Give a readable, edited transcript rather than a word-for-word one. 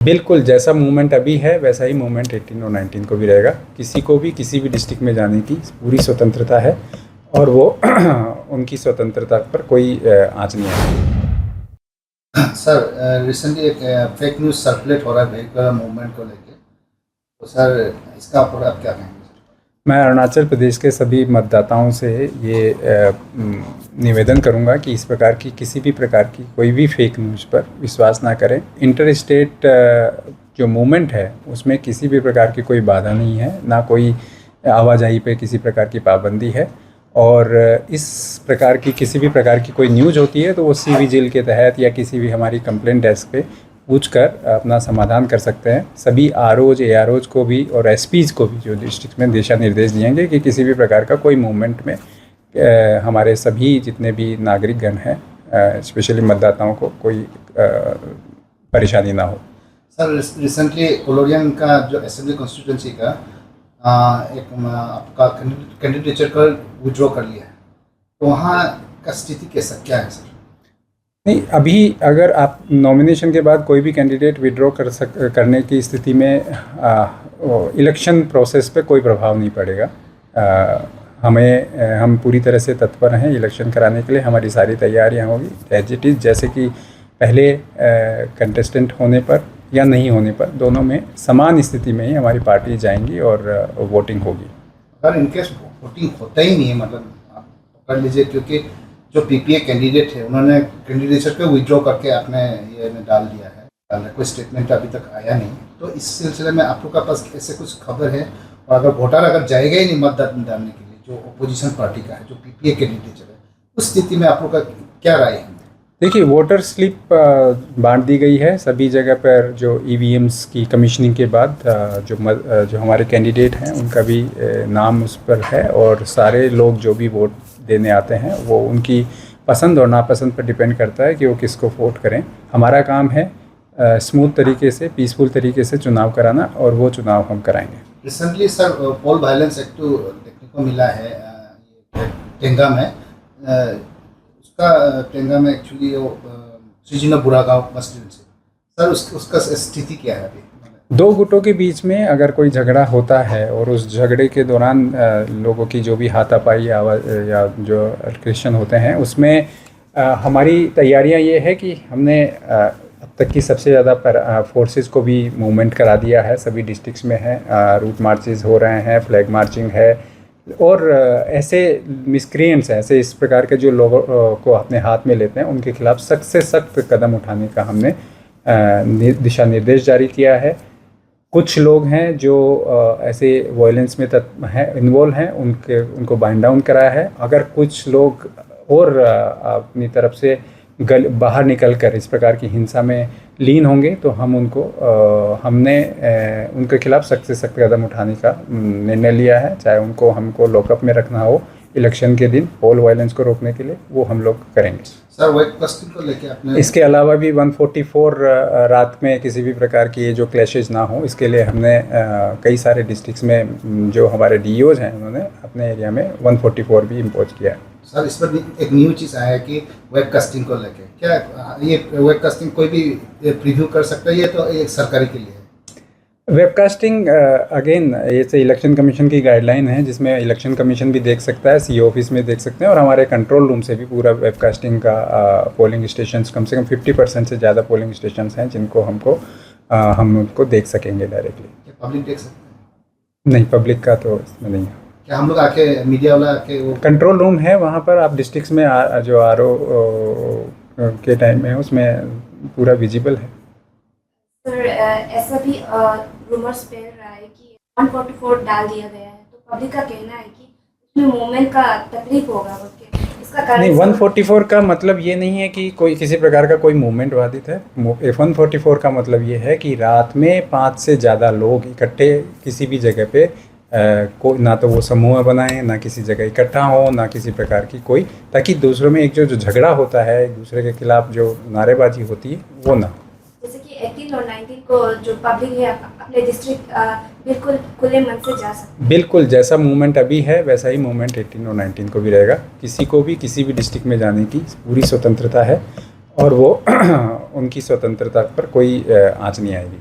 बिल्कुल, जैसा मूवमेंट अभी है वैसा ही मूवमेंट 18 और 19 को भी रहेगा। किसी को भी किसी भी डिस्ट्रिक्ट में जाने की पूरी स्वतंत्रता है और वो उनकी स्वतंत्रता पर कोई आँच नहीं आएगी। सर रिसेंटली एक फेक न्यूज़ सर्कुलेट हो रहा है व्हीकल मूवमेंट को लेके, तो सर इसका ऊपर आप क्या कहेंगे? मैं अरुणाचल प्रदेश के सभी मतदाताओं से ये निवेदन करूंगा कि इस प्रकार की किसी भी प्रकार की कोई भी फेक न्यूज़ पर विश्वास ना करें। इंटर स्टेट जो मूवमेंट है उसमें किसी भी प्रकार की कोई बाधा नहीं है, ना कोई आवाजाही पे किसी प्रकार की पाबंदी है। और इस प्रकार की किसी भी प्रकार की कोई न्यूज़ होती है तो वो सी विजिल के तहत या किसी भी हमारी कंप्लेंट डेस्क पे पूछकर अपना समाधान कर सकते हैं। सभी आरओज एआरओज को भी और एसपीज को भी जो डिस्ट्रिक्ट में दिशा निर्देश दिएंगे कि किसी भी प्रकार का कोई मूवमेंट में हमारे सभी जितने भी नागरिकगण हैं, स्पेशली मतदाताओं को कोई परेशानी ना हो। सर रिसेंटली कोलोरियन का जो असेंबली कॉन्स्टिट्यूंसी का एक आपका कैंडिडेचर का विड्रॉ कर लिया है, तो वहाँ का स्थिति कैसा क्या है सर? नहीं, अभी अगर आप नॉमिनेशन के बाद कोई भी कैंडिडेट विड्रॉ करने की स्थिति में इलेक्शन प्रोसेस पे कोई प्रभाव नहीं पड़ेगा। हम पूरी तरह से तत्पर हैं इलेक्शन कराने के लिए। हमारी सारी तैयारियां होगी एज इट इज़, जैसे कि पहले कंटेस्टेंट होने पर या नहीं होने पर दोनों में समान स्थिति में ही हमारी पार्टी जाएंगी और वोटिंग होगी। अगर इनकेस वोटिंग होता ही नहीं है, मतलब आप पकड़ लीजिए, क्योंकि जो पीपीए कैंडिडेट है उन्होंने कैंडिडेचर को विड्रॉ करके अपने ये में डाल दिया है, कोई स्टेटमेंट अभी तक आया नहीं, तो इस सिलसिले में आप लोग का पास ऐसे कुछ खबर है? और अगर वोटर अगर जाएगा ही नहीं मतदान डालने के लिए, जो अपोजिशन पार्टी का है, जो पीपीए कैंडिडेचर है, उस स्थिति में आप लोग का क्या राय है? देखिए, वोटर स्लिप बांट दी गई है सभी जगह पर। जो ईवीएम्स की कमीशनिंग के बाद जो हमारे कैंडिडेट हैं उनका भी नाम उस पर है, और सारे लोग जो भी वोट देने आते हैं वो उनकी पसंद और नापसंद पर डिपेंड करता है कि वो किसको वोट करें। हमारा काम है स्मूथ तरीके से, पीसफुल तरीके से चुनाव कराना, और वो चुनाव हम कराएंगे। रिसेंटली सर पोल वायलेंस एक्ट देखने को मिला है टेंगा में, उसका टेंगा में एक्चुअली वो सृजना बुरागांव कॉन्स्टिट्यूंसी, सर उसका स्थिति क्या है अभी? दो गुटों के बीच में अगर कोई झगड़ा होता है और उस झगड़े के दौरान लोगों की जो भी हाथापाई या जो अल्ट्रेशन होते हैं, उसमें हमारी तैयारियां ये है कि हमने अब तक की सबसे ज़्यादा फोर्सेस को भी मूवमेंट करा दिया है। सभी डिस्ट्रिक्ट्स में है, रूट मार्चेस हो रहे हैं, फ्लैग मार्चिंग है, और ऐसे मिसक्रिएंट्स हैं, ऐसे इस प्रकार के जो लोगों को अपने हाथ में लेते हैं उनके खिलाफ सख्त से सख्त कदम उठाने का हमने दिशा निर्देश जारी किया है। कुछ लोग हैं जो ऐसे वायलेंस में इन्वॉल्व हैं, उनको बाइंड डाउन कराया है। अगर कुछ लोग और अपनी तरफ से बाहर निकल कर इस प्रकार की हिंसा में लीन होंगे तो हमने उनके खिलाफ सख्त से सख्त कदम उठाने का निर्णय लिया है। चाहे हमको लॉकअप में रखना हो इलेक्शन के दिन पोल वायलेंस को रोकने के लिए, वो हम लोग करेंगे। सर वेट कास्टिंग को लेके आपने इसके अलावा भी 144 रात में किसी भी प्रकार की ये जो क्लैशेज ना हो, इसके लिए हमने कई सारे डिस्ट्रिक्ट्स में जो हमारे डीओज हैं उन्होंने अपने एरिया में 144 भी इम्पोज किया है। सर इस पर एक न्यू चीज़ आया है कि वेब कास्टिंग को लेके, क्या ये वेब कास्टिंग कोई भी प्रीव्यू कर सकता है? ये तो एक सरकारी के लिए है। वेबकास्टिंग अगेन ये से इलेक्शन कमीशन की गाइडलाइन है, जिसमें इलेक्शन कमीशन भी देख सकता है, सीओ ऑफिस में देख सकते हैं, और हमारे कंट्रोल रूम से भी पूरा वेबकास्टिंग का पोलिंग स्टेशंस कम से कम 50% से ज़्यादा पोलिंग स्टेशंस हैं जिनको हम उनको देख सकेंगे डायरेक्टली। क्या पब्लिक देख सकते हैं? नहीं, पब्लिक का तो इसमें नहीं है। क्या हम लोग आके मीडिया वाला आके वो कंट्रोल रूम है वहाँ पर, आप डिस्ट्रिक्ट्स में जो आरओ के टाइम में उसमें पूरा विजिबल है। सर ऐसा भी रूमर्स फैल रहा है कि 144 डाल दिया गया है, तो पब्लिक का कहना है कि उसमें मूवमेंट का तकलीफ होगा बोल के, इसका कारण नहीं, 144 का मतलब ये नहीं है कि कोई किसी प्रकार का कोई मूवमेंट बाधित है। 144 का मतलब ये है कि रात में 5 से ज़्यादा लोग इकट्ठे किसी भी जगह पे ना तो वो समूह बनाएं, ना किसी जगह इकट्ठा हो, ना किसी प्रकार की कोई, ताकि दूसरों में एक जो झगड़ा होता है, एक दूसरे के खिलाफ जो नारेबाजी होती है वो ना। जैसे कि 18 और 19 को जो पब्लिक है अपने डिस्ट्रिक्ट बिल्कुल खुले मन से जा सकते हैं। बिल्कुल, जैसा मूवमेंट अभी है वैसा ही मूवमेंट 18 और 19 को भी रहेगा। किसी को भी किसी भी डिस्ट्रिक्ट में जाने की पूरी स्वतंत्रता है, और वो उनकी स्वतंत्रता पर कोई आँच नहीं आएगी।